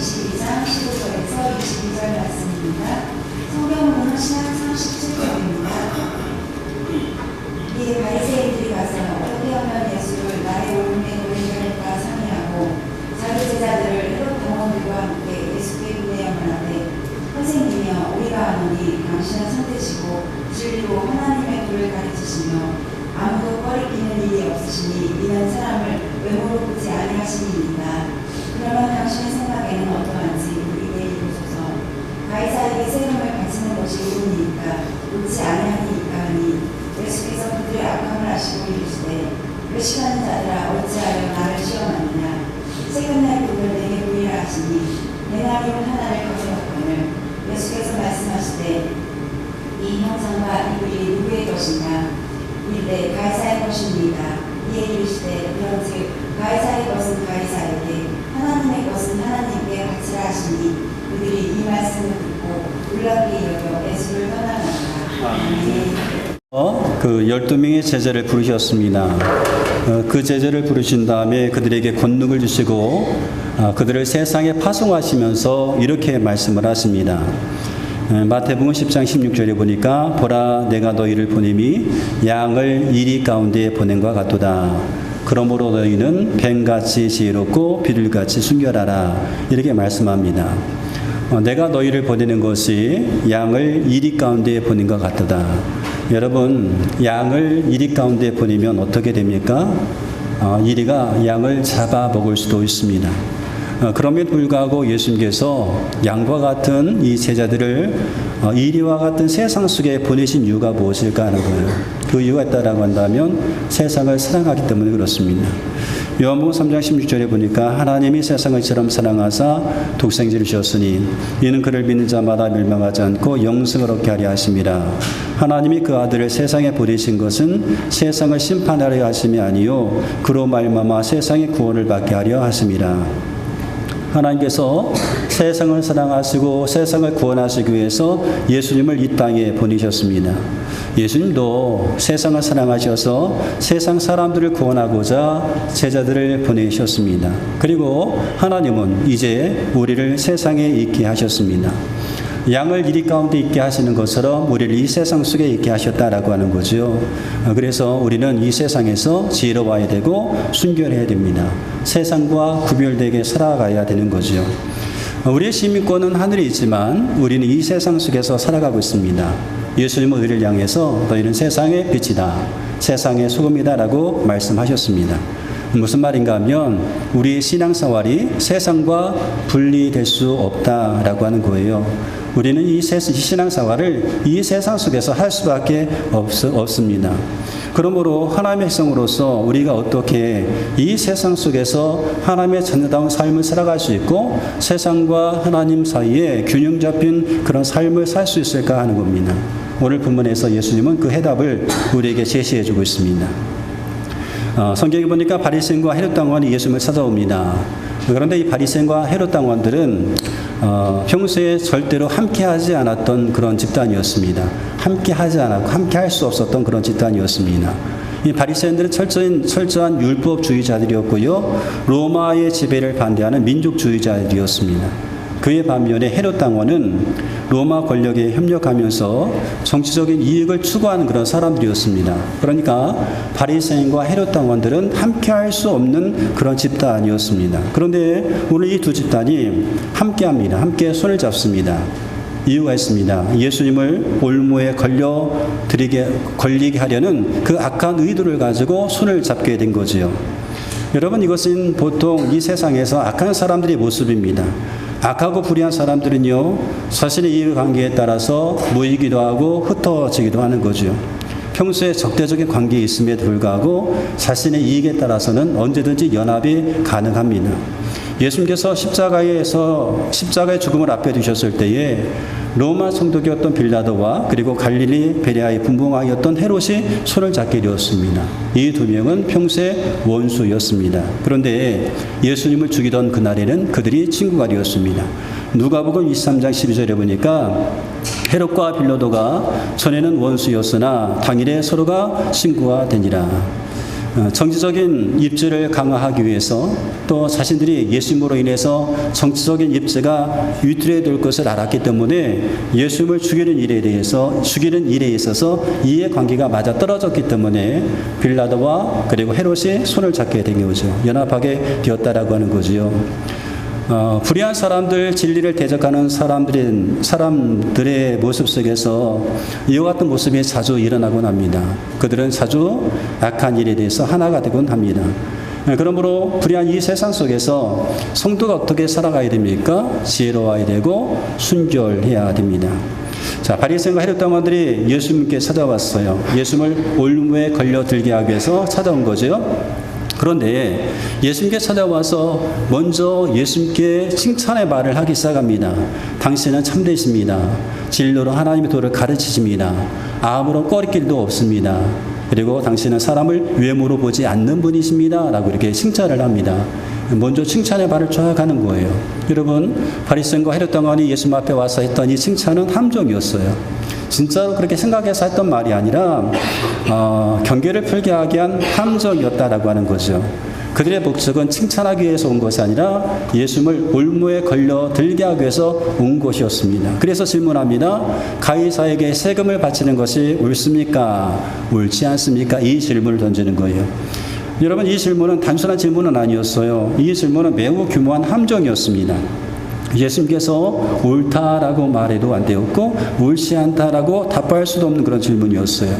22장 15절에서 22절 말씀입니다. 성경은 신약성 17절입니다. 이에 바리새인들이 가서 어떻게 하면 예수를 나의 옳음에 돌리려까 상의하고 자기 제자들을 헤롯 당원들과 함께 예수께 보내어 말하되 선생님이여 우리가 아노니 당신은 선대시고 진리로 하나님의 도를 가르치시며 아무도 꺼리끼는 일이 없으시니 이는 사람을 외모로 보지 아니하시니이다. 그러면 당신의 생각에는 어떠한지 우리에게 이르소서. 가이사에게 세금을 바치는 것이 옳으니까 옳지 아니하니이까 하니 예수께서 그들의 악함을 아시고 이르시되 외식하는 자들아 어찌하여 나를 시험하느냐. 세금 낼 돈을 내게 보이라 하시니 내나리온 하나를 가져왔거늘 예수께서 말씀하시되 이 형상과 이 글이 누구의 것이냐. 이르되 가이사의 것입니다. 이에 이르시되 그런즉 가이사의 것은 가이사에게 하나님의 것은 하나님께 바치라 하시니 그들이 이 말씀을 듣고 놀랍게 여겨 예수를 떠나갔다. 그 12명의 제자를 부르셨습니다. 그 제자를 부르신 다음에 그들에게 권능을 주시고 그들을 세상에 파송하시면서 이렇게 말씀을 하십니다. 마태복음 10장 16절에 보니까 보라 내가 너희를 보냄이 양을 이리 가운데 보냄과 같도다. 그러므로 너희는 뱀같이 지혜롭고 비둘같이 순결하라. 이렇게 말씀합니다. 내가 너희를 보내는 것이 양을 이리 가운데 보냄과 같도다. 여러분 양을 이리 가운데 보내면 어떻게 됩니까? 이리가 양을 잡아먹을 수도 있습니다. 그럼에도 불구하고 예수님께서 양과 같은 이 제자들을 이리와 같은 세상 속에 보내신 이유가 무엇일까 하는 거예요. 그 이유가 있다라고 한다면 세상을 사랑하기 때문에 그렇습니다. 요한복음 3장 16절에 보니까 하나님이 세상을 이처럼 사랑하사 독생자를 주셨으니 이는 그를 믿는 자마다 멸망하지 않고 영생을 얻게 하려 하심이라. 하나님이 그 아들을 세상에 보내신 것은 세상을 심판하려 하심이 아니요 그로 말미암아 세상의 구원을 받게 하려 하심이라. 하나님께서 세상을 사랑하시고 세상을 구원하시기 위해서 예수님을 이 땅에 보내셨습니다. 예수님도 세상을 사랑하셔서 세상 사람들을 구원하고자 제자들을 보내셨습니다. 그리고 하나님은 이제 우리를 세상에 있게 하셨습니다. 양을 이리 가운데 있게 하시는 것처럼 우리를 이 세상 속에 있게 하셨다라고 하는 거죠. 그래서 우리는 이 세상에서 지혜로워야 되고 순결해야 됩니다. 세상과 구별되게 살아가야 되는 거죠. 우리의 시민권은 하늘에 있지만 우리는 이 세상 속에서 살아가고 있습니다. 예수님은 우리를 향해서 너희는 세상의 빛이다. 세상의 소금이다라고 말씀하셨습니다. 무슨 말인가 하면 우리 신앙생활이 세상과 분리될 수 없다라고 하는 거예요. 우리는 이 신앙생활을 이 세상 속에서 할 수밖에 없습니다. 그러므로 하나님의 백성으로서 우리가 어떻게 이 세상 속에서 하나님의 자녀다운 삶을 살아갈 수 있고 세상과 하나님 사이에 균형 잡힌 그런 삶을 살 수 있을까 하는 겁니다. 오늘 본문에서 예수님은 그 해답을 우리에게 제시해 주고 있습니다. 성경에 보니까 바리새인과 헤롯 당원이 예수님을 찾아옵니다. 그런데 이 바리새인과 헤롯 당원들은 평소에 절대로 함께하지 않았던 그런 집단이었습니다. 함께하지 않았고 함께할 수 없었던 그런 집단이었습니다. 이 바리새인들은 철저한 율법주의자들이었고요, 로마의 지배를 반대하는 민족주의자들이었습니다. 그에 반면에 헤롯 당원은 로마 권력에 협력하면서 정치적인 이익을 추구하는 그런 사람들이었습니다. 그러니까 바리새인과 헤롯 당원들은 함께할 수 없는 그런 집단이었습니다. 그런데 오늘 이 두 집단이 함께합니다. 함께 손을 잡습니다. 이유가 있습니다. 예수님을 올무에 걸리게 하려는 그 악한 의도를 가지고 손을 잡게 된 거지요. 여러분, 이것은 보통 이 세상에서 악한 사람들의 모습입니다. 악하고 불의한 사람들은요, 자신의 이해관계에 따라서 모이기도 하고 흩어지기도 하는 거죠. 평소에 적대적인 관계에 있음에도 불구하고 자신의 이익에 따라서는 언제든지 연합이 가능합니다. 예수님께서 십자가의 죽음을 앞에 두셨을 때에 로마 총독이었던 빌라도와 그리고 갈릴리 베레아의 분봉왕이었던 헤롯이 손을 잡게 되었습니다. 이 두 명은 평소에 원수였습니다. 그런데 예수님을 죽이던 그날에는 그들이 친구가 되었습니다. 누가복음 23장 12절에 보니까 헤롯과 빌라도가 전에는 원수였으나 당일에 서로가 친구가 되니라. 정치적인 입지를 강화하기 위해서 또 자신들이 예수님으로 인해서 정치적인 입지가 위태로될 것을 알았기 때문에 예수님을 죽이는 일에 있어서 이해관계가 맞아 떨어졌기 때문에 빌라도와 그리고 헤롯이 손을 잡게 된 거죠. 연합하게 되었다라고 하는 거지요. 불의한 사람들, 진리를 대적하는 사람들의 모습 속에서 이와 같은 모습이 자주 일어나곤 합니다. 그들은 자주 악한 일에 대해서 하나가 되곤 합니다. 그러므로 불의한 이 세상 속에서 성도가 어떻게 살아가야 됩니까? 지혜로워야 되고 순결해야 됩니다. 자, 바리새인과 헤롯 당원들이 예수님께 찾아왔어요. 예수님을 올무에 걸려 들게 하기 위해서 찾아온 거죠. 그런데 예수님께 찾아와서 먼저 예수님께 칭찬의 말을 하기 시작합니다. 당신은 참되십니다. 진리로 하나님의 도를 가르치십니다. 아무런 꺼리길도 없습니다. 그리고 당신은 사람을 외모로 보지 않는 분이십니다. 라고 이렇게 칭찬을 합니다. 먼저 칭찬의 말을 쫙 하는 거예요. 여러분, 바리새인과 헤롯 당원이 예수님 앞에 와서 했던 이 칭찬은 함정이었어요. 진짜로 그렇게 생각해서 했던 말이 아니라 경계를 풀게 하기 위한 함정이었다라고 하는 거죠. 그들의 목적은 칭찬하기 위해서 온 것이 아니라 예수님을 올무에 걸려 들게 하기 위해서 온 것이었습니다. 그래서 질문합니다. 가이사에게 세금을 바치는 것이 옳습니까? 옳지 않습니까? 이 질문을 던지는 거예요. 여러분, 이 질문은 단순한 질문은 아니었어요. 이 질문은 매우 규모한 함정이었습니다. 예수님께서 옳다라고 말해도 안 되었고 옳지 않다라고 답할 수도 없는 그런 질문이었어요.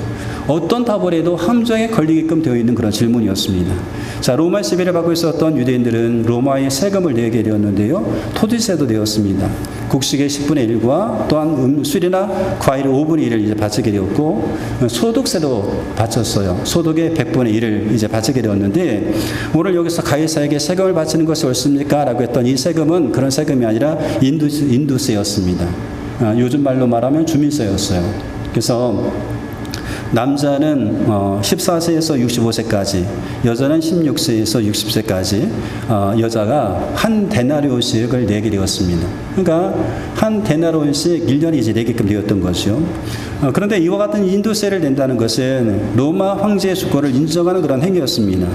어떤 답을 해도 함정에 걸리게끔 되어 있는 그런 질문이었습니다. 자, 로마 시비를 받고 있었던 유대인들은 로마에 세금을 내게 되었는데요. 토지세도 되었습니다. 곡식의 10분의 1과 또한 술이나 과일의 5분의 1을 이제 바치게 되었고 소득세도 바쳤어요. 소득의 100분의 1을 이제 바치게 되었는데 오늘 여기서 가이사에게 세금을 바치는 것이 옳습니까? 라고 했던 이 세금은 그런 세금이 아니라 인두세였습니다. 요즘 말로 말하면 주민세였어요. 그래서 남자는 14세에서 65세까지, 여자는 16세에서 60세까지 여자가 한 데나리온씩을 내게 되었습니다. 그러니까 한 데나리온씩 1년에 이제 내게끔 되었던 것이요. 그런데 이와 같은 인도세를 낸다는 것은 로마 황제의 주권을 인정하는 그런 행위였습니다.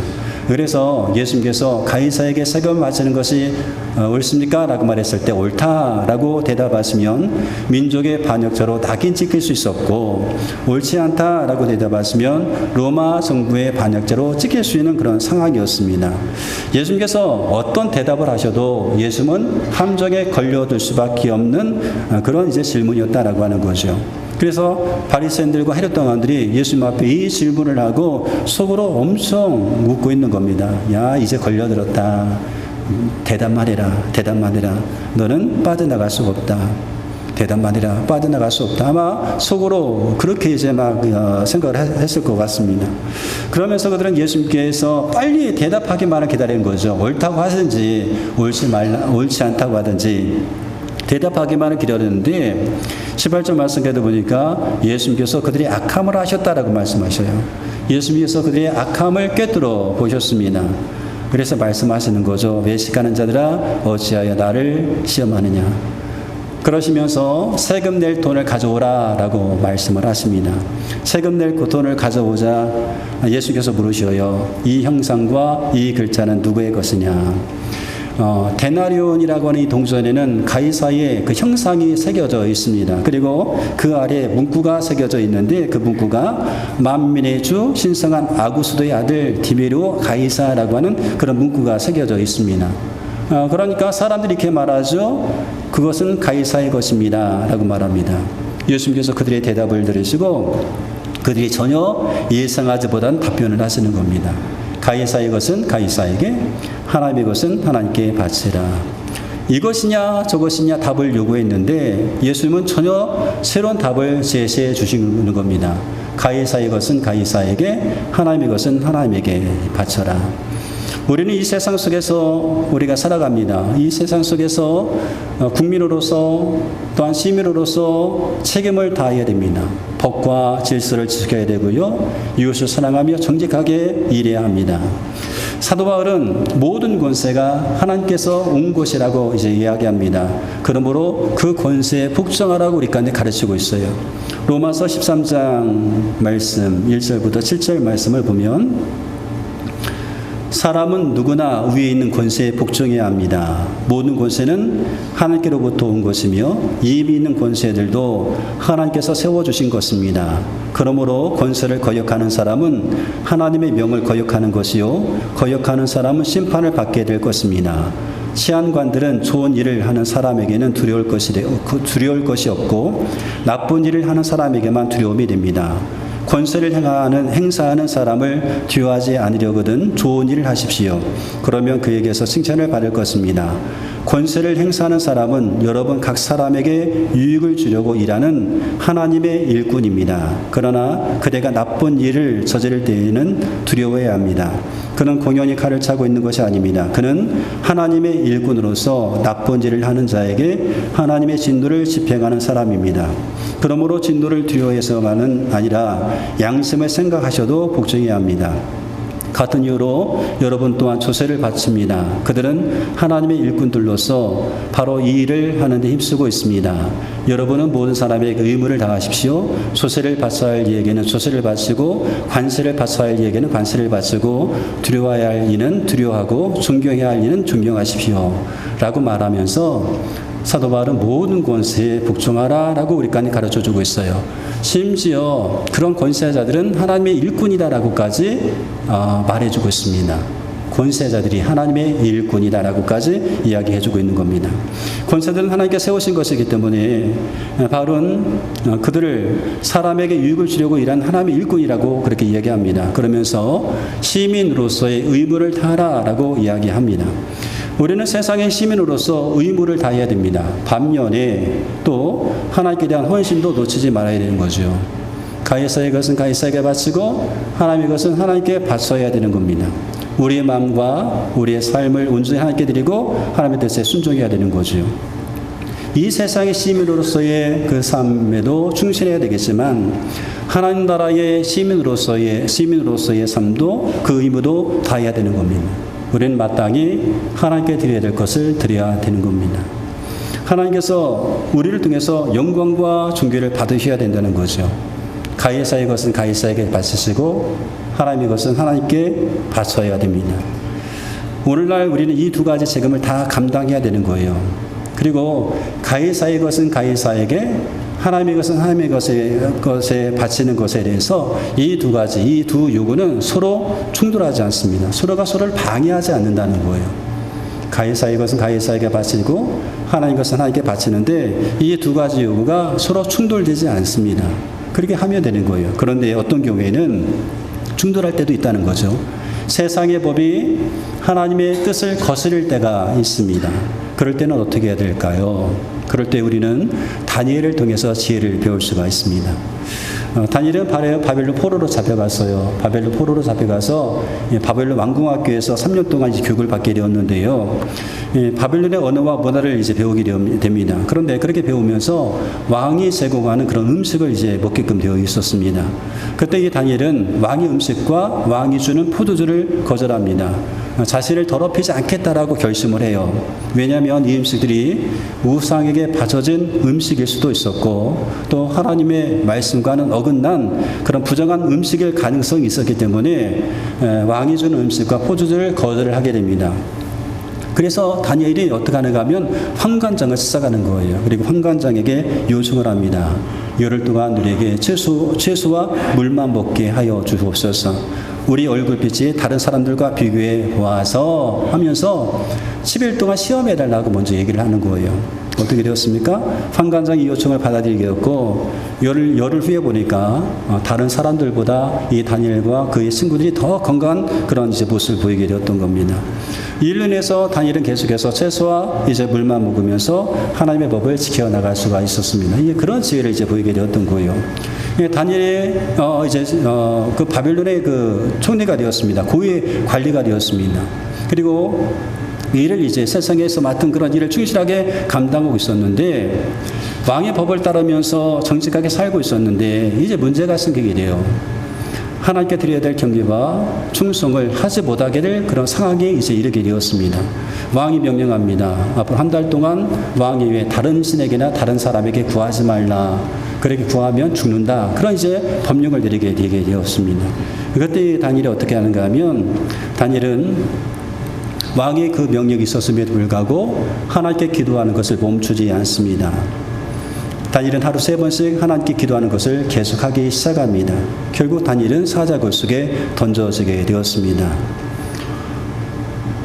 그래서 예수님께서 가이사에게 세금을 바치는 것이 옳습니까? 라고 말했을 때 옳다라고 대답하시면 민족의 반역자로 낙인 찍힐 수 있었고 옳지 않다라고 대답하시면 로마 정부의 반역자로 찍힐 수 있는 그런 상황이었습니다. 예수님께서 어떤 대답을 하셔도 예수님은 함정에 걸려들 수밖에 없는 그런 이제 질문이었다라고 하는 거죠. 그래서 바리새인들과 헤롯 당원들이 예수님 앞에 이 질문을 하고 속으로 엄청 웃고 있는 겁니다. 야, 이제 걸려들었다. 대답만 해라. 너는 빠져나갈 수 없다. 대답만 해라. 빠져나갈 수 없다. 아마 속으로 그렇게 이제 막 생각을 했을 것 같습니다. 그러면서 그들은 예수님께서 빨리 대답하기만을 기다리는 거죠. 옳다고 하든지 옳지 않다고 하든지 대답하기만을 기다렸는데 18절 말씀에도 보니까 예수님께서 그들이 악함을 하셨다라고 말씀하셔요. 예수님께서 그들의 악함을 꿰뚫어 보셨습니다. 그래서 말씀하시는 거죠. 외식하는 자들아 어찌하여 나를 시험하느냐. 그러시면서 세금 낼 돈을 가져오라 라고 말씀을 하십니다. 세금 낼 돈을 가져오자 예수께서 물으셔요. 이 형상과 이 글자는 누구의 것이냐. 데나리온이라고 하는 이 동전에는 가이사의 그 형상이 새겨져 있습니다. 그리고 그 아래에 문구가 새겨져 있는데 그 문구가 만민의 주 신성한 아구스도의 아들 디메리오 가이사라고 하는 그런 문구가 새겨져 있습니다. 그러니까 사람들이 이렇게 말하죠. 그것은 가이사의 것입니다. 라고 말합니다. 예수님께서 그들의 대답을 들으시고 그들이 전혀 예상하지 못한 답변을 하시는 겁니다. 가이사의 것은 가이사에게, 하나님의 것은 하나님께 바치라. 이것이냐 저것이냐 답을 요구했는데 예수님은 전혀 새로운 답을 제시해 주시는 겁니다. 가이사의 것은 가이사에게, 하나님의 것은 하나님에게 바쳐라. 우리는 이 세상 속에서 우리가 살아갑니다. 이 세상 속에서 국민으로서 또한 시민으로서 책임을 다해야 됩니다. 법과 질서를 지켜야 되고요. 이웃을 사랑하며 정직하게 일해야 합니다. 사도 바울은 모든 권세가 하나님께서 온 것이라고 이제 이야기합니다. 그러므로 그 권세에 복종하라고 우리 가운데 가르치고 있어요. 로마서 13장 말씀 1절부터 7절 말씀을 보면 사람은 누구나 위에 있는 권세에 복종해야 합니다. 모든 권세는 하나님께로부터 온 것이며 이미 있는 권세들도 하나님께서 세워주신 것입니다. 그러므로 권세를 거역하는 사람은 하나님의 명을 거역하는 것이요 거역하는 사람은 심판을 받게 될 것입니다. 치안관들은 좋은 일을 하는 사람에게는 두려울 것이 없고 나쁜 일을 하는 사람에게만 두려움이 됩니다. 권세를 행사하는 사람을 두려워하지 않으려거든 좋은 일을 하십시오. 그러면 그에게서 칭찬을 받을 것입니다. 권세를 행사하는 사람은 여러분 각 사람에게 유익을 주려고 일하는 하나님의 일꾼입니다. 그러나 그대가 나쁜 일을 저지를 때에는 두려워해야 합니다. 그는 공연히 칼을 차고 있는 것이 아닙니다. 그는 하나님의 일꾼으로서 나쁜 일을 하는 자에게 하나님의 진노를 집행하는 사람입니다. 그러므로 진노를 두려워해서만은 아니라 양심을 생각하셔도 복종해야 합니다. 같은 이유로 여러분 또한 조세를 바칩니다. 그들은 하나님의 일꾼들로서 바로 이 일을 하는데 힘쓰고 있습니다. 여러분은 모든 사람에게 의무를 다하십시오. 조세를 바쳐야 할 이에게는 조세를 바치고 관세를 바쳐야 할 이에게는 관세를 바치고 두려워해야 할 이는 두려워하고 존경해야 할 이는 존경하십시오. 라고 말하면서 사도 바울은 모든 권세에 복종하라 라고 우리까지 가르쳐주고 있어요. 심지어 그런 권세자들은 하나님의 일꾼이다라고까지 말해주고 있습니다. 권세자들이 하나님의 일꾼이다라고까지 이야기해주고 있는 겁니다. 권세들은 하나님께 세우신 것이기 때문에 바울은 그들을 사람에게 유익을 주려고 일한 하나님의 일꾼이라고 그렇게 이야기합니다. 그러면서 시민으로서의 의무를 다하라라고 이야기합니다. 우리는 세상의 시민으로서 의무를 다해야 됩니다. 반면에 또 하나님께 대한 헌신도 놓치지 말아야 되는 거죠. 가이사의 것은 가이사에게 바치고 하나님의 것은 하나님께 바쳐야 되는 겁니다. 우리의 마음과 우리의 삶을 온전히 하나님께 드리고 하나님의 뜻에 순종해야 되는 거죠. 이 세상의 시민으로서의 그 삶에도 충실해야 되겠지만 하나님 나라의 시민으로서의 삶도 그 의무도 다해야 되는 겁니다. 우리는 마땅히 하나님께 드려야 될 것을 드려야 되는 겁니다. 하나님께서 우리를 통해서 영광과 존귀를 받으셔야 된다는 거죠. 가이사의 것은 가이사에게 바치시고 하나님의 것은 하나님께 바쳐야 됩니다. 오늘날 우리는 이 두 가지 책임을 다 감당해야 되는 거예요. 그리고 가이사의 것은 가이사에게 하나님의 것은 하나님의 것에 바치는 것에 대해서 이 두 가지, 이 두 요구는 서로 충돌하지 않습니다. 서로가 서로를 방해하지 않는다는 거예요. 가이사의 것은 가이사에게 바치고 하나님의 것은 하나님께 바치는데 이 두 가지 요구가 서로 충돌되지 않습니다. 그렇게 하면 되는 거예요. 그런데 어떤 경우에는 충돌할 때도 있다는 거죠. 세상의 법이 하나님의 뜻을 거스릴 때가 있습니다. 그럴 때는 어떻게 해야 될까요? 그럴 때 우리는 다니엘을 통해서 지혜를 배울 수가 있습니다. 다니엘은 바벨론 포로로 잡혀갔어요. 바벨론 포로로 잡혀가서 바벨론 왕궁학교에서 3년 동안 이제 교육을 받게 되었는데요. 바벨론의 언어와 문화를 이제 배우게 됩니다. 그런데 그렇게 배우면서 왕이 제공하는 그런 음식을 이제 먹게끔 되어 있었습니다. 그때 이 다니엘은 왕의 음식과 왕이 주는 포도주를 거절합니다. 자신을 더럽히지 않겠다라고 결심을 해요. 왜냐하면 이 음식들이 우상에게 바쳐진 음식일 수도 있었고 또 하나님의 말씀과는 어긋난 그런 부정한 음식일 가능성이 있었기 때문에 왕이 주는 음식과 포도주를 거절을 하게 됩니다. 그래서 다니엘이 어떻게 하는가 하면 환관장을 찾아가는 거예요. 그리고 환관장에게 요청을 합니다. 열흘 동안 우리에게 채소와 물만 먹게 하여 주옵소서. 우리 얼굴빛이 다른 사람들과 비교해 와서 하면서 10일 동안 시험해달라고 먼저 얘기를 하는 거예요. 어떻게 되었습니까? 환관장이 요청을 받아들이게 되었고 열흘 후에 보니까 다른 사람들보다 이 다니엘과 그의 친구들이 더 건강한 그런 이제 모습을 보이게 되었던 겁니다. 이를 인해서 다니엘은 계속해서 채소와 이제 물만 먹으면서 하나님의 법을 지켜나갈 수가 있었습니다. 이게 그런 지혜를 이제 보이게 되었던 거예요. 다니엘이 그 바벨론의 그 총리가 되었습니다. 고위 관리가 되었습니다. 그리고 일을 이제 세상에서 맡은 그런 일을 충실하게 감당하고 있었는데 왕의 법을 따르면서 정직하게 살고 있었는데 이제 문제가 생기게 돼요. 하나님께 드려야 될 경배와 충성을 하지 못하게 될 그런 상황에 이제 이르게 되었습니다. 왕이 명령합니다. 앞으로 한 달 동안 왕 이외에 다른 신에게나 다른 사람에게 구하지 말라. 그렇게 구하면 죽는다. 그런 이제 법령을 내리게 되게 되었습니다. 그때 다니엘이 어떻게 하는가 하면 다니엘은 왕의 그 명령이 있었음에도 불구하고 하나님께 기도하는 것을 멈추지 않습니다. 다니엘은 하루 3번씩 하나님께 기도하는 것을 계속하기 시작합니다. 결국 다니엘은 사자굴 속에 던져지게 되었습니다.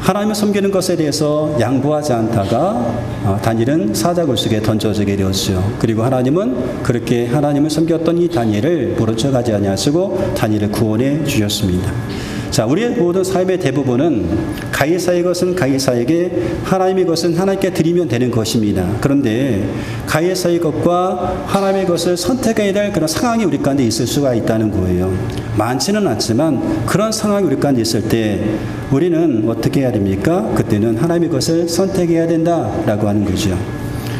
하나님을 섬기는 것에 대해서 양보하지 않다가 다니엘은 사자굴 속에 던져지게 되었죠. 그리고 하나님은 그렇게 하나님을 섬겼던 이 다니엘을 모른척하지 아니하시고 다니엘을 구원해 주셨습니다. 자, 우리의 모든 삶의 대부분은 가이사의 것은 가이사에게, 하나님의 것은 하나님께 드리면 되는 것입니다. 그런데 가이사의 것과 하나님의 것을 선택해야 될 그런 상황이 우리 가운데 있을 수가 있다는 거예요. 많지는 않지만 그런 상황이 우리 가운데 있을 때 우리는 어떻게 해야 됩니까? 그때는 하나님의 것을 선택해야 된다라고 하는 거죠.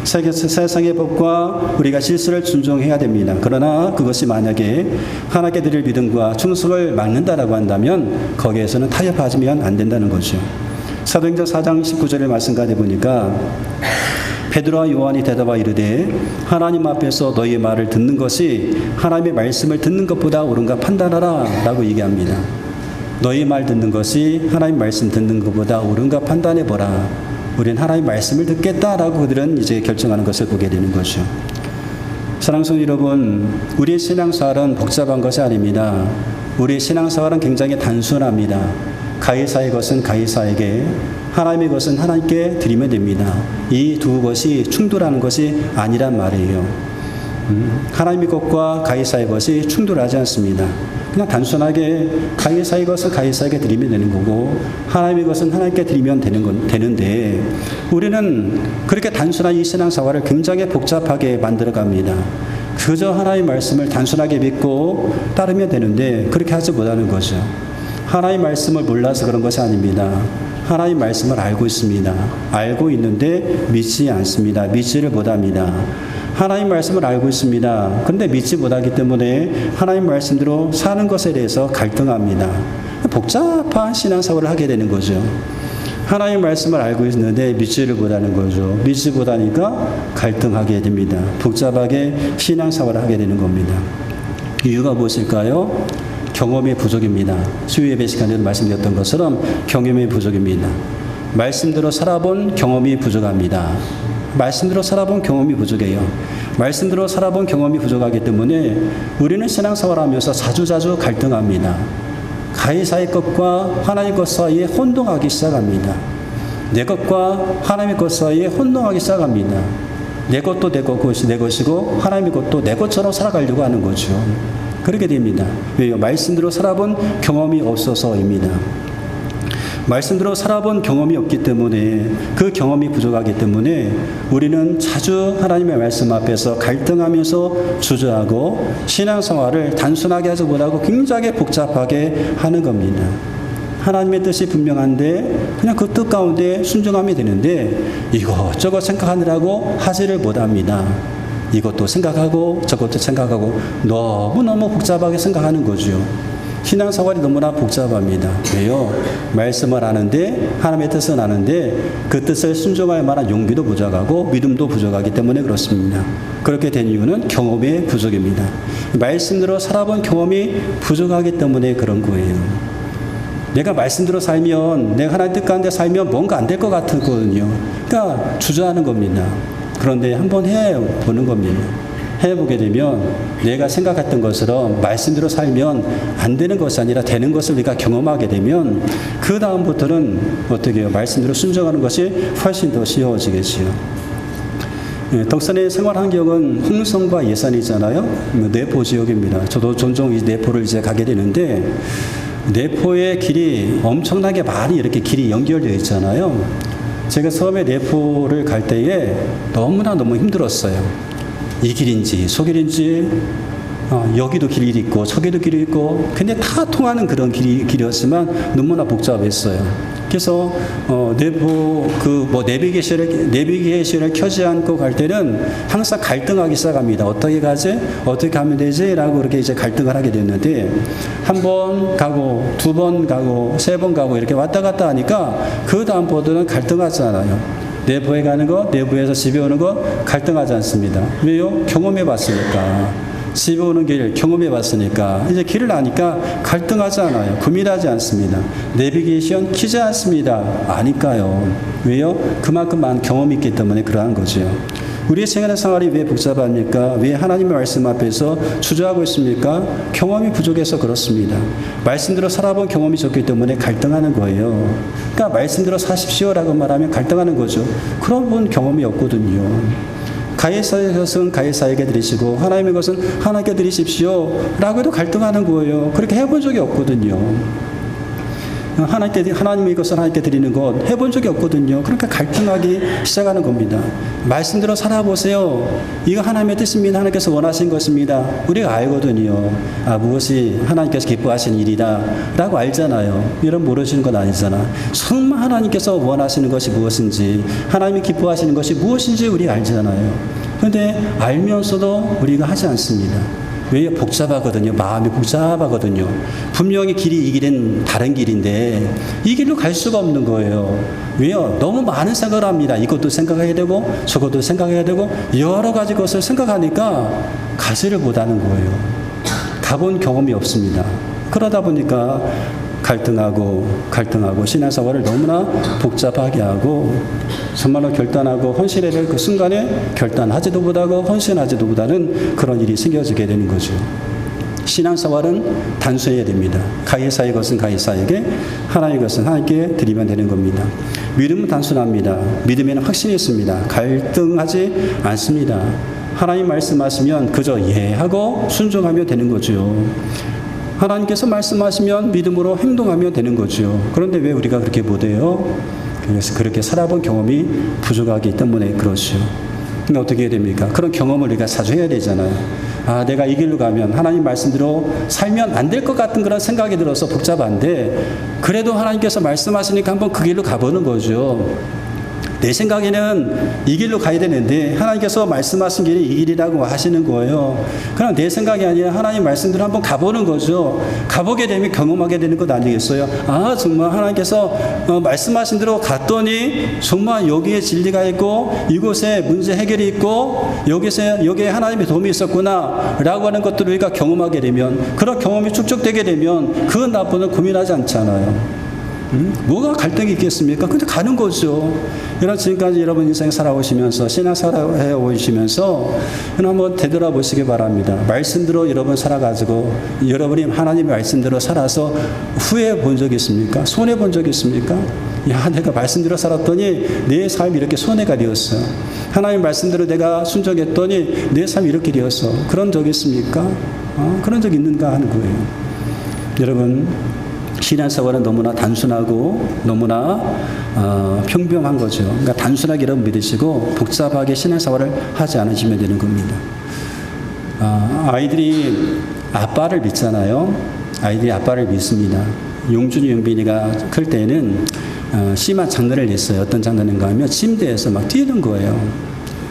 세상의 법과 우리가 질서를 준종해야 됩니다. 그러나 그것이 만약에 하나님께 드릴 믿음과 충성을 막는다라고 한다면 거기에서는 타협하면 안 된다는 거죠. 사도행전 4장 19절의 말씀 가운데 보니까 베드로와 요한이 대답하여 이르되 하나님 앞에서 너희의 말을 듣는 것이 하나님의 말씀을 듣는 것보다 옳은가 판단하라 라고 얘기합니다. 너희 말 듣는 것이 하나님 말씀 듣는 것보다 옳은가 판단해보라. 우리는 하나님 말씀을 듣겠다라고 그들은 이제 결정하는 것을 보게 되는 거죠. 사랑하는 성도 여러분, 우리의 신앙생활은 복잡한 것이 아닙니다. 우리의 신앙생활은 굉장히 단순합니다. 가이사의 것은 가이사에게, 하나님의 것은 하나님께 드리면 됩니다. 이 두 것이 충돌하는 것이 아니란 말이에요. 하나님의 것과 가이사의 것이 충돌하지 않습니다. 그냥 단순하게 가이사의 것은 가이사에게 드리면 되는 거고 하나님의 것은 하나님께 드리면 되는데 우리는 그렇게 단순한 이 신앙생활을 굉장히 복잡하게 만들어갑니다. 그저 하나님의 말씀을 단순하게 믿고 따르면 되는데 그렇게 하지 못하는 거죠. 하나님의 말씀을 몰라서 그런 것이 아닙니다. 하나님 말씀을 알고 있습니다. 알고 있는데 믿지 않습니다. 믿지를 못합니다. 하나님 말씀을 알고 있습니다. 그런데 믿지 못하기 때문에 하나님 말씀대로 사는 것에 대해서 갈등합니다. 복잡한 신앙생활을 하게 되는 거죠. 하나님 말씀을 알고 있는데 믿지를 못하는 거죠. 믿지 못하니까 갈등하게 됩니다. 복잡하게 신앙생활을 하게 되는 겁니다. 이유가 무엇일까요? 경험의 부족입니다. 수요 예배 시간에도 말씀드렸던 것처럼 경험의 부족입니다. 말씀대로 살아본 경험이 부족합니다. 말씀대로 살아본 경험이 부족해요. 말씀대로 살아본 경험이 부족하기 때문에 우리는 신앙생활하면서 자주자주 갈등합니다. 가이사의 것과 하나님의 것 사이에 혼동하기 시작합니다. 내 것과 하나님의 것 사이에 혼동하기 시작합니다. 내 것도 내 것이고 하나님의 것도 내 것처럼 살아가려고 하는 거죠. 그렇게 됩니다. 왜요? 말씀대로 살아본 경험이 없어서입니다. 말씀대로 살아본 경험이 없기 때문에 그 경험이 부족하기 때문에 우리는 자주 하나님의 말씀 앞에서 갈등하면서 주저하고 신앙생활을 단순하게 하지 못하고 굉장히 복잡하게 하는 겁니다. 하나님의 뜻이 분명한데 그냥 그 뜻 가운데 순종하면 되는데 이것저것 생각하느라고 하지를 못합니다. 이것도 생각하고 저것도 생각하고 너무너무 복잡하게 생각하는 거죠. 신앙생활이 너무나 복잡합니다. 왜요? 말씀을 아는데 하나님의 뜻은 아는데 그 뜻을 순종할 만한 용기도 부족하고 믿음도 부족하기 때문에 그렇습니다. 그렇게 된 이유는 경험의 부족입니다. 말씀대로 살아본 경험이 부족하기 때문에 그런 거예요. 내가 말씀대로 살면 내가 하나님 뜻 가운데 살면 뭔가 안 될 것 같거든요. 그러니까 주저하는 겁니다. 그런데 한번 해보는 겁니다. 해보게 되면 내가 생각했던 것처럼 말씀대로 살면 안 되는 것이 아니라 되는 것을 우리가 경험하게 되면 그 다음부터는 어떻게 해요? 말씀대로 순종하는 것이 훨씬 더 쉬워지겠지요. 덕산의 생활 환경은 홍성과 예산이잖아요. 내포 지역입니다. 저도 종종 이 내포를 이제 가게 되는데 내포의 길이 엄청나게 많이 이렇게 길이 연결되어 있잖아요. 제가 처음에 내포를 갈 때에 너무 힘들었어요. 이 길인지 저 길인지 여기도 길이 있고 저기도 길이 있고 근데 다 통하는 그런 길이었지만 너무나 복잡했어요. 그래서 내부 내비게이션을 켜지 않고 갈 때는 항상 갈등하기 시작합니다. 어떻게 가지? 어떻게 가면 되지? 라고 그렇게 이제 갈등을 하게 됐는데 한 번 가고 두 번 가고 세 번 가고 이렇게 왔다 갔다 하니까 그 다음부터는 갈등하지 않아요. 내부에 가는 거, 내부에서 집에 오는 거 갈등하지 않습니다. 왜요? 경험해 봤으니까. 집에 오는 길 경험해 봤으니까 이제 길을 아니까 갈등하지 않아요. 고민하지 않습니다. 내비게이션 키지 않습니다. 아니까요. 왜요? 그만큼 많은 경험이 있기 때문에 그러한 거죠. 우리의 생활이 왜 복잡합니까? 왜 하나님의 말씀 앞에서 주저하고 있습니까? 경험이 부족해서 그렇습니다. 말씀대로 살아본 경험이 적기 때문에 갈등하는 거예요. 그러니까 말씀대로 사십시오라고 말하면 갈등하는 거죠. 그런 분 경험이 없거든요. 가해사의 것은 가해사에게 드리시고 하나님의 것은 하나님께 드리십시오 라고 해도 갈등하는 거예요. 그렇게 해본 적이 없거든요. 하나님의 것을 하나님께 드리는 것 해본 적이 없거든요. 그러니까 갈등하기 시작하는 겁니다. 말씀대로 살아보세요. 이거 하나님의 뜻입니다. 하나님께서 원하신 것입니다. 우리가 알거든요. 무엇이 하나님께서 기뻐하시는 일이다 라고 알잖아요. 이런 모르시는 건 아니잖아. 정말 하나님께서 원하시는 것이 무엇인지, 하나님이 기뻐하시는 것이 무엇인지 우리가 알잖아요. 그런데 알면서도 우리가 하지 않습니다. 왜? 복잡하거든요. 마음이 복잡하거든요. 분명히 길이 이 길은 다른 길인데 이 길로 갈 수가 없는 거예요. 왜요? 너무 많은 생각을 합니다. 이것도 생각해야 되고 저것도 생각해야 되고 여러 가지 것을 생각하니까 가지를 못하는 거예요. 가본 경험이 없습니다. 그러다 보니까 갈등하고 신앙생활을 너무나 복잡하게 하고 정말로 결단하고 헌신해야 될 그 순간에 결단하지도 못하고 헌신하지도 못하는 그런 일이 생겨지게 되는 거죠. 신앙생활은 단순해야 됩니다. 가해사의 것은 가해사에게, 하나님의 것은 하나님께 드리면 되는 겁니다. 믿음은 단순합니다. 믿음에는 확신이 있습니다. 갈등하지 않습니다. 하나님 말씀하시면 그저 예하고 순종하면 되는 거죠. 하나님께서 말씀하시면 믿음으로 행동하면 되는 거죠. 그런데 왜 우리가 그렇게 못해요? 그래서 그렇게 살아본 경험이 부족하기 때문에 그렇죠. 근데 어떻게 해야 됩니까? 그런 경험을 우리가 자주 해야 되잖아요. 내가 이 길로 가면 하나님 말씀대로 살면 안 될 것 같은 그런 생각이 들어서 복잡한데 그래도 하나님께서 말씀하시니까 한번 그 길로 가보는 거죠. 내 생각에는 이 길로 가야 되는데 하나님께서 말씀하신 길이 이 길이라고 하시는 거예요. 그럼 내 생각이 아니라 하나님 말씀대로 한번 가보는 거죠. 가보게 되면 경험하게 되는 것 아니겠어요? 정말 하나님께서 말씀하신 대로 갔더니 정말 여기에 진리가 있고 이곳에 문제 해결이 있고 여기에 하나님의 도움이 있었구나 라고 하는 것들을 우리가 경험하게 되면, 그런 경험이 축적되게 되면 그 나쁘는 고민하지 않잖아요. 뭐가 갈등이 있겠습니까? 근데 가는 거죠. 지금까지 여러분 인생 살아오시면서, 신앙 살아오시면서, 한번 되돌아보시기 바랍니다. 말씀대로 여러분 살아가지고, 여러분이 하나님의 말씀대로 살아서 후회해 본 적이 있습니까? 손해 본 적이 있습니까? 내가 말씀대로 살았더니 내 삶이 이렇게 손해가 되었어. 하나님 말씀대로 내가 순종했더니 내 삶이 이렇게 되었어. 그런 적이 있습니까? 그런 적이 있는가 하는 거예요. 여러분, 신앙생활은 너무나 단순하고 너무나 평범한 거죠. 그러니까 단순하게 여러분 믿으시고 복잡하게 신앙생활을 하지 않으시면 되는 겁니다. 아이들이 아빠를 믿잖아요. 아이들이 아빠를 믿습니다. 용준이, 용빈이가 클 때는 심한 장난을 냈어요. 어떤 장난인가 하면 침대에서 막 뛰는 거예요.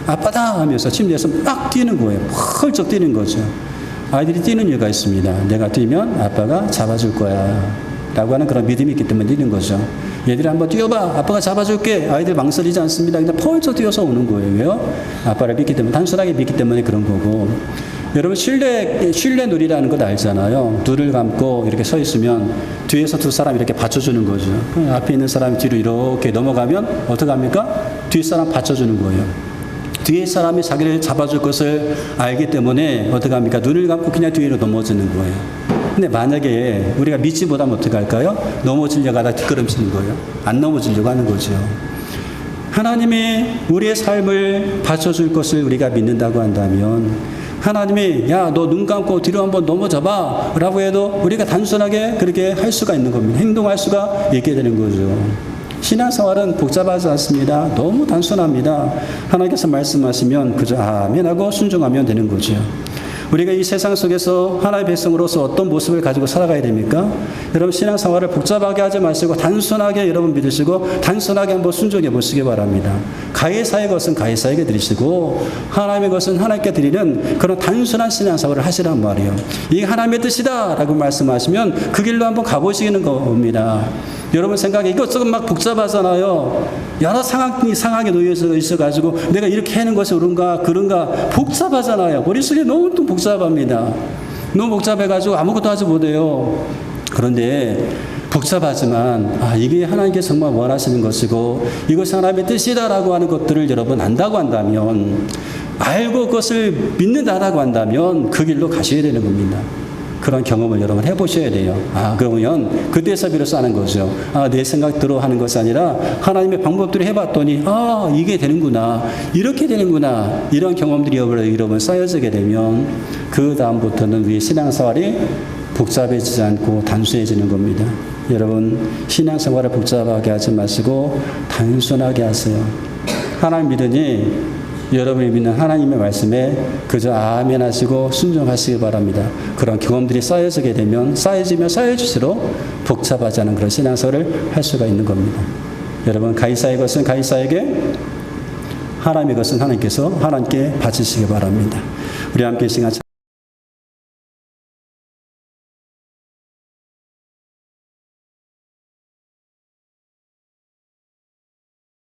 아빠다 하면서 침대에서 막 뛰는 거예요. 펄쩍 뛰는 거죠. 아이들이 뛰는 이유가 있습니다. 내가 뛰면 아빠가 잡아줄 거야 라고 하는 그런 믿음이 있기 때문에 뛰는 거죠. 얘들이 한번 뛰어봐, 아빠가 잡아줄게. 아이들 망설이지 않습니다. 그냥 펄쩍 뛰어서 오는 거예요. 왜요? 아빠를 믿기 때문에, 단순하게 믿기 때문에 그런 거고. 여러분, 신뢰 놀이라는 것 알잖아요. 눈을 감고 이렇게 서 있으면 뒤에서 두 사람이 이렇게 받쳐주는 거죠. 앞에 있는 사람이 뒤로 이렇게 넘어가면 어떻게 합니까? 뒤 사람 받쳐주는 거예요. 뒤에 사람이 자기를 잡아줄 것을 알기 때문에 어떻게 합니까? 눈을 감고 그냥 뒤로 넘어지는 거예요. 근데 만약에 우리가 믿지 못하면 어떻게 할까요? 넘어지려고 하다 뒷걸음치는 거예요. 안 넘어지려고 하는 거죠. 하나님이 우리의 삶을 받쳐줄 것을 우리가 믿는다고 한다면, 하나님이 너 눈 감고 뒤로 한번 넘어져봐 라고 해도 우리가 단순하게 그렇게 할 수가 있는 겁니다. 행동할 수가 있게 되는 거죠. 신앙생활은 복잡하지 않습니다. 너무 단순합니다. 하나님께서 말씀하시면 그저 아멘하고 순종하면 되는 거죠. 우리가 이 세상 속에서 하나님의 백성으로서 어떤 모습을 가지고 살아가야 됩니까? 여러분, 신앙생활을 복잡하게 하지 마시고 단순하게 여러분 믿으시고 단순하게 한번 순종해 보시기 바랍니다. 가해사의 것은 가해사에게 드리시고 하나님의 것은 하나님께 드리는 그런 단순한 신앙생활을 하시란 말이에요. 이게 하나님의 뜻이다 라고 말씀하시면 그 길로 한번 가보시는 겁니다. 여러분 생각에 이것저것 막 복잡하잖아요. 여러 상황에 놓여서 있어가지고 내가 이렇게 하는 것이 옳은가 그런가 복잡하잖아요. 머릿속에 너무 또 복잡합니다. 너무 복잡해가지고 아무것도 하지 못해요. 그런데 복잡하지만 이게 하나님께 정말 원하시는 것이고 이것이 하나님의 뜻이다라고 하는 것들을 여러분 안다고 한다면, 알고 그것을 믿는다라고 한다면 그 길로 가셔야 되는 겁니다. 그런 경험을 여러분 해보셔야 돼요. 그러면 그때서 비로소 하는 거죠. 내 생각대로 하는 것이 아니라 하나님의 방법들을 해봤더니 이게 되는구나, 이렇게 되는구나, 이런 경험들이 여러분 쌓여지게 되면 그 다음부터는 우리의 신앙생활이 복잡해지지 않고 단순해지는 겁니다. 여러분, 신앙생활을 복잡하게 하지 마시고 단순하게 하세요. 하나님 믿으니 여러분이 믿는 하나님의 말씀에 그저 아멘 하시고 순종하시기 바랍니다. 그런 경험들이 쌓여지게 되면 쌓여지면 쌓여질수록 복잡하지 않은 그런 신앙생활을 할 수가 있는 겁니다. 여러분, 가이사의 것은 가이사에게, 하나님의 것은 하나님께서 하나님께 바치시기 바랍니다. 우리 함께 시간